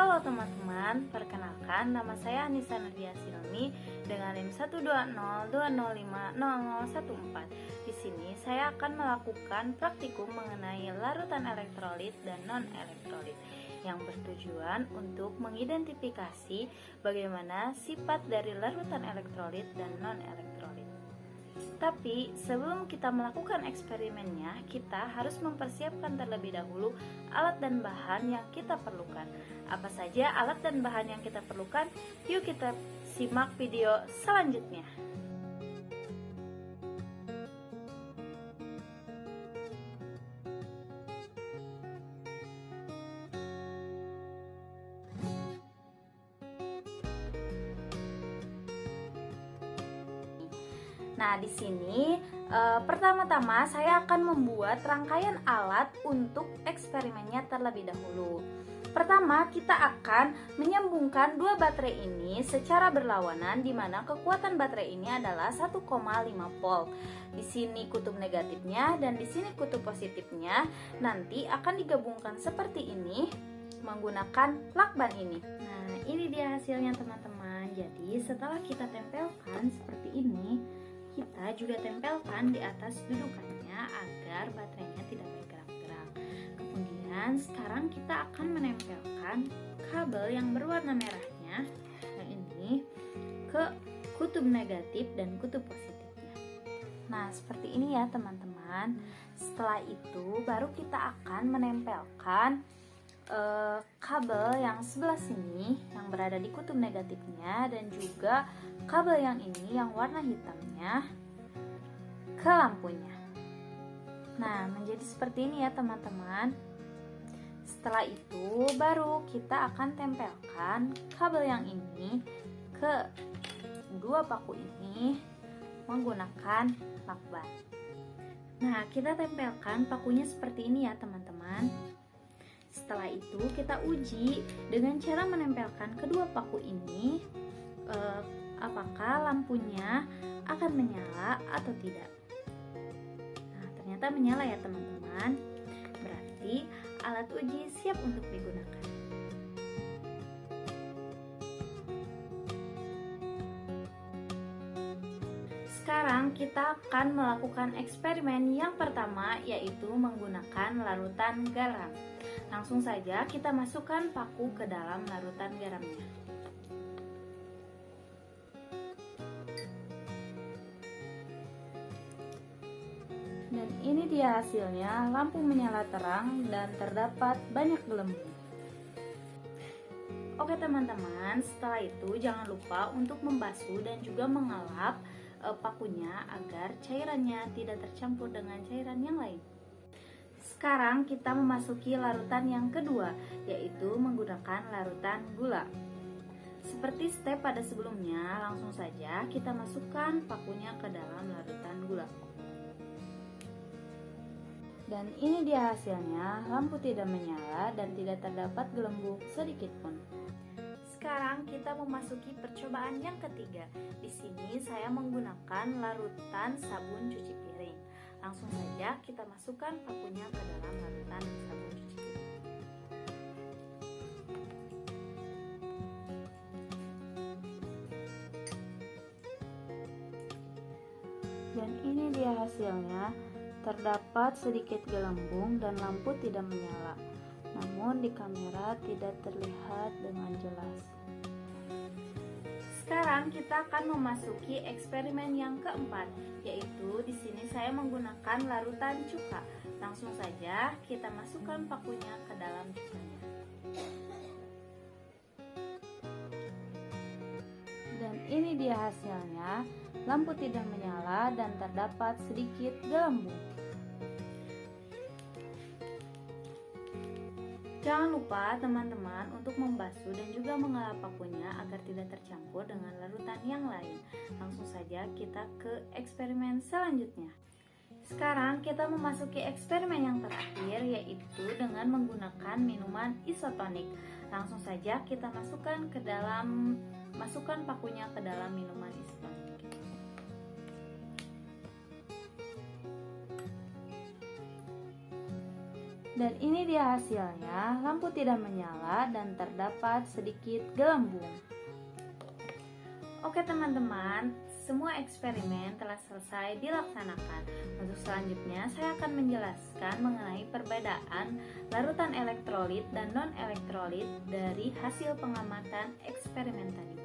Halo teman-teman, perkenalkan nama saya Anissa Nadia Silmi dengan NIM 12020500014. Di sini saya akan melakukan praktikum mengenai larutan elektrolit dan non-elektrolit yang bertujuan untuk mengidentifikasi bagaimana sifat dari larutan elektrolit dan non-elektrolit. Tapi sebelum kita melakukan eksperimennya, kita harus mempersiapkan terlebih dahulu alat dan bahan yang kita perlukan. Apa saja alat dan bahan yang kita perlukan? Yuk kita simak video selanjutnya. Nah, di sini pertama-tama saya akan membuat rangkaian alat untuk eksperimennya terlebih dahulu. Pertama, kita akan menyambungkan dua baterai ini secara berlawanan, di mana kekuatan baterai ini adalah 1,5 volt. Di sini kutub negatifnya dan di sini kutub positifnya nanti akan digabungkan seperti ini menggunakan lakban ini. Nah, ini dia hasilnya teman-teman. Jadi, setelah kita tempelkan seperti ini, kita juga tempelkan di atas dudukannya agar baterainya tidak bergerak-gerak. Kemudian sekarang kita akan menempelkan kabel yang berwarna merahnya yang ini ke kutub negatif dan kutub positifnya. Nah, seperti ini ya teman-teman. Setelah itu baru kita akan menempelkan kabel yang sebelah sini yang berada di kutub negatifnya dan juga kabel yang ini yang warna hitamnya ke lampunya. Nah, menjadi seperti ini ya teman-teman. Setelah itu baru kita akan tempelkan kabel yang ini ke dua paku ini menggunakan lakban. Nah, kita tempelkan pakunya seperti ini ya teman-teman. Setelah itu kita uji dengan cara menempelkan kedua paku ini apakah lampunya akan menyala atau tidak. Nah, ternyata menyala ya teman-teman. Berarti alat uji siap untuk digunakan. Sekarang kita akan melakukan eksperimen yang pertama, yaitu menggunakan larutan garam. Langsung saja kita masukkan paku ke dalam larutan garamnya. Dan ini dia hasilnya, lampu menyala terang dan terdapat banyak gelembung. Oke teman-teman, setelah itu jangan lupa untuk membasuh dan juga mengelap pakunya agar cairannya tidak tercampur dengan cairan yang lain. Sekarang kita memasuki larutan yang kedua, yaitu menggunakan larutan gula. Seperti step pada sebelumnya, langsung saja kita masukkan pakunya ke dalam larutan gula. Dan ini dia hasilnya, lampu tidak menyala dan tidak terdapat gelembung sedikit pun. Sekarang kita memasuki percobaan yang ketiga. Di sini saya menggunakan larutan sabun cuci piring. Langsung saja kita masukkan pakunya ke dalam larutan sabun cuci piring. Dan ini dia hasilnya, terdapat sedikit gelembung dan lampu tidak menyala. Namun di kamera tidak terlihat dengan jelas. Sekarang kita akan memasuki eksperimen yang keempat, yaitu di sini saya menggunakan larutan cuka. Langsung saja kita masukkan pakunya ke dalam cukanya. Dan ini dia hasilnya, lampu tidak menyala dan terdapat sedikit gelembung. Jangan lupa teman-teman untuk membasuh dan juga mengelap pakunya agar tidak tercampur dengan larutan yang lain. Langsung saja kita ke eksperimen selanjutnya. Sekarang kita memasuki eksperimen yang terakhir, yaitu dengan menggunakan minuman isotonik. Langsung saja kita masukkan pakunya ke dalam minuman isotonik. Dan ini dia hasilnya, lampu tidak menyala dan terdapat sedikit gelembung. Oke teman-teman, semua eksperimen telah selesai dilaksanakan. Untuk selanjutnya, saya akan menjelaskan mengenai perbedaan larutan elektrolit dan non-elektrolit dari hasil pengamatan eksperimen tadi.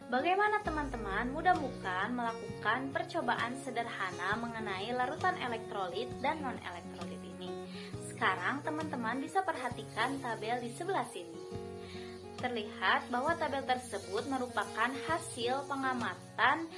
Bagaimana teman-teman mudah bukan melakukan percobaan sederhana mengenai larutan elektrolit dan non-elektrolit ini? Sekarang teman-teman bisa perhatikan tabel di sebelah sini. Terlihat bahwa tabel tersebut merupakan hasil pengamatan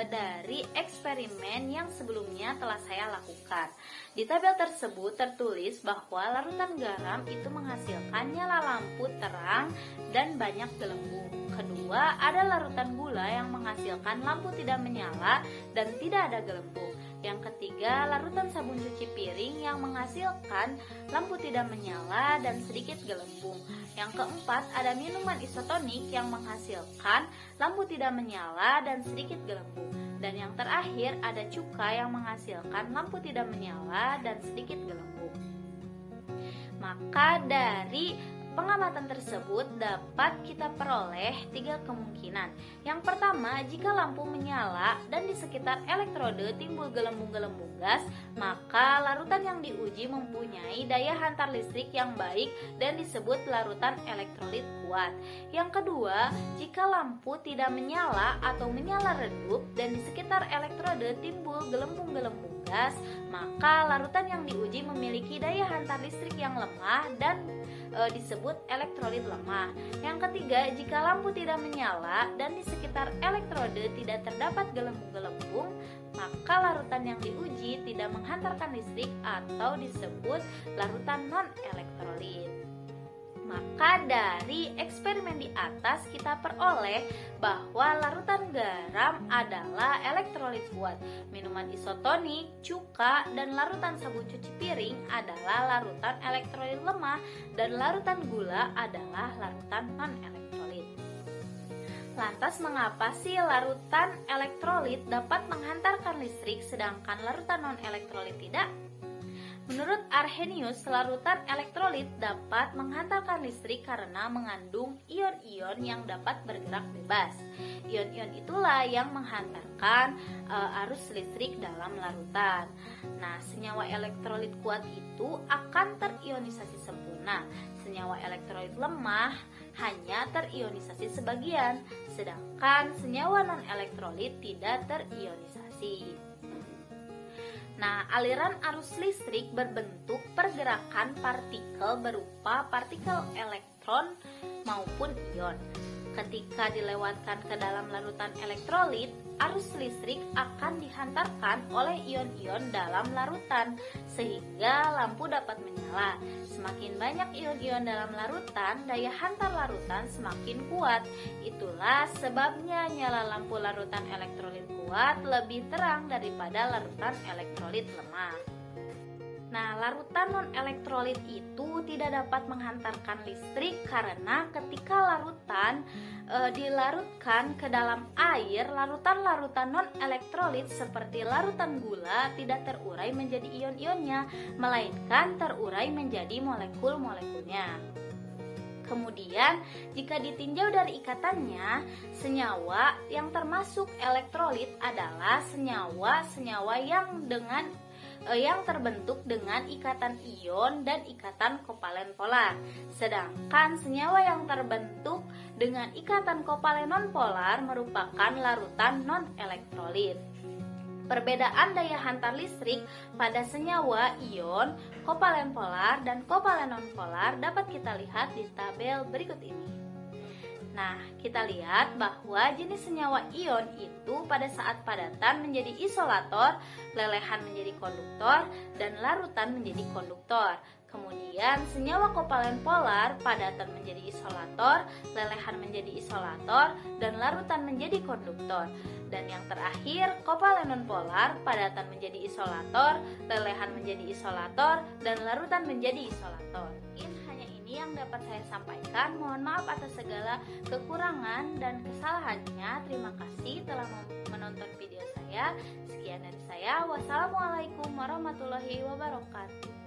dari eksperimen yang sebelumnya telah saya lakukan. Di tabel tersebut tertulis bahwa larutan garam itu menghasilkan nyala lampu terang dan banyak gelembung. Kedua, ada larutan gula yang menghasilkan lampu tidak menyala dan tidak ada gelembung. Yang ketiga, larutan sabun cuci piring yang menghasilkan lampu tidak menyala dan sedikit gelembung. Yang keempat, ada minuman isotonik yang menghasilkan lampu tidak menyala dan sedikit gelembung. Dan yang terakhir, ada cuka yang menghasilkan lampu tidak menyala dan sedikit gelembung. Maka dari pengamatan tersebut dapat kita peroleh 3 kemungkinan. Yang pertama, jika lampu menyala dan di sekitar elektrode timbul gelembung-gelembung gas, maka larutan yang diuji mempunyai daya hantar listrik yang baik dan disebut larutan elektrolit kuat. Yang kedua, jika lampu tidak menyala atau menyala redup dan di sekitar elektrode timbul gelembung-gelembung gas, maka larutan yang diuji memiliki daya hantar listrik yang lemah dan disebut elektrolit lemah. Yang ketiga, jika lampu tidak menyala dan di sekitar elektrode tidak terdapat gelembung-gelembung, maka larutan yang diuji tidak menghantarkan listrik atau disebut larutan non-elektrolit. Maka dari eksperimen di atas kita peroleh bahwa larutan garam adalah elektrolit kuat, minuman isotonik, cuka, dan larutan sabun cuci piring adalah larutan elektrolit lemah, dan larutan gula adalah larutan non-elektrolit. Lantas mengapa sih larutan elektrolit dapat menghantarkan listrik sedangkan larutan non-elektrolit tidak? Menurut Arrhenius, larutan elektrolit dapat menghantarkan listrik karena mengandung ion-ion yang dapat bergerak bebas. Ion-ion itulah yang menghantarkan arus listrik dalam larutan. Nah, senyawa elektrolit kuat itu akan terionisasi sempurna. Senyawa elektrolit lemah hanya terionisasi sebagian, sedangkan senyawa non-elektrolit tidak terionisasi. Nah, aliran arus listrik berbentuk pergerakan partikel berupa partikel elektron maupun ion. Ketika dilewatkan ke dalam larutan elektrolit, arus listrik akan dihantarkan oleh ion-ion dalam larutan sehingga lampu dapat menyala. Semakin banyak ion-ion dalam larutan, daya hantar larutan semakin kuat. Itulah sebabnya nyala lampu larutan elektrolit kuat lebih terang daripada larutan elektrolit lemah. Nah, larutan non-elektrolit itu tidak dapat menghantarkan listrik karena ketika larutan dilarutkan ke dalam air, larutan-larutan non-elektrolit seperti larutan gula tidak terurai menjadi ion-ionnya, melainkan terurai menjadi molekul-molekulnya. Kemudian, jika ditinjau dari ikatannya, senyawa yang termasuk elektrolit adalah senyawa-senyawa yang terbentuk dengan ikatan ion dan ikatan kovalen polar. Sedangkan senyawa yang terbentuk dengan ikatan kovalen nonpolar merupakan larutan non-elektrolit. Perbedaan daya hantar listrik pada senyawa ion, kovalen polar, dan kovalen nonpolar dapat kita lihat di tabel berikut ini. Nah, kita lihat bahwa jenis senyawa ion itu pada saat padatan menjadi isolator, lelehan menjadi konduktor, dan larutan menjadi konduktor. Kemudian senyawa kovalen polar padatan menjadi isolator, lelehan menjadi isolator, dan larutan menjadi konduktor. Dan yang terakhir, kovalen nonpolar padatan menjadi isolator, lelehan menjadi isolator, dan larutan menjadi isolator. Hanya ini yang dapat saya sampaikan. Mohon maaf atas segala kekurangan dan kesalahannya. Terima kasih telah menonton video saya. ya. Sekian dari saya. Wassalamualaikum warahmatullahi wabarakatuh.